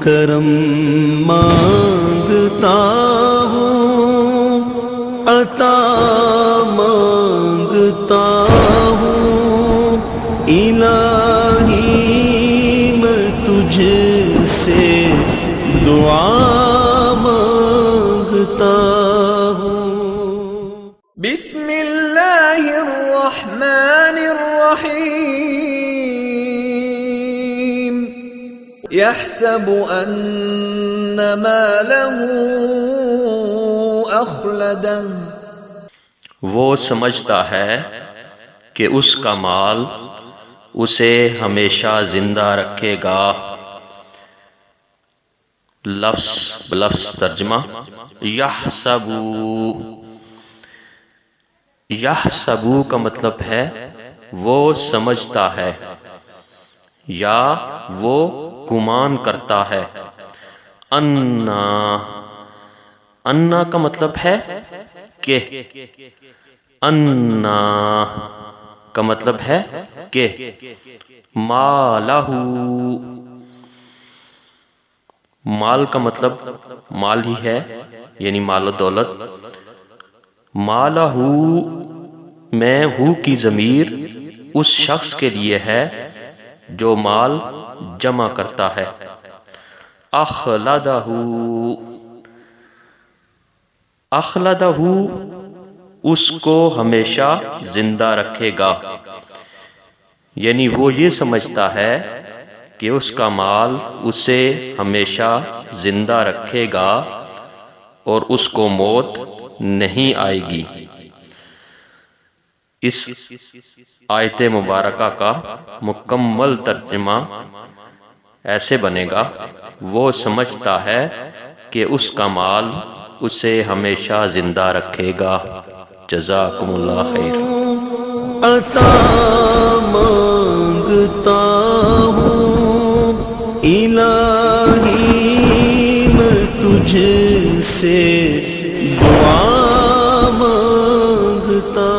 کرم مانگتا ہوں، عطا مانگتا ہوں، الہی میں تجھ سے دعا مانگتا ہوں۔ بسم اللہ الرحمن الرحیم۔ یحسب ان مالہ اخلدہ، وہ سمجھتا ہے کہ اس کا مال اسے ہمیشہ زندہ رکھے گا۔ لفظ بلفظ ترجمہ، یحسبو کا مطلب ہے وہ سمجھتا ہے یا وہ گمان کرتا ہے۔ انا کا مطلب ہے کہ، انا کا مطلب ہے کہ مالہ، مال کا مطلب مال ہی ہے، یعنی مال و دولت۔ مالہ میں ہو کی ضمیر اس شخص کے لیے ہے جو مال جمع کرتا ہے۔ اخلدہ، اخلدہ اس کو ہمیشہ زندہ رکھے گا، یعنی وہ یہ سمجھتا ہے کہ اس کا مال اسے ہمیشہ زندہ رکھے گا اور اس کو موت نہیں آئے گی۔ اس آیت مبارکہ کا مکمل ترجمہ ایسے بنے گا، وہ سمجھتا ہے کہ اس کا مال اسے ہمیشہ زندہ رکھے گا۔ جزاکم اللہ خیر۔ عطا مانگتا ہوں، الہی میں تجھ سے دعا مانگتا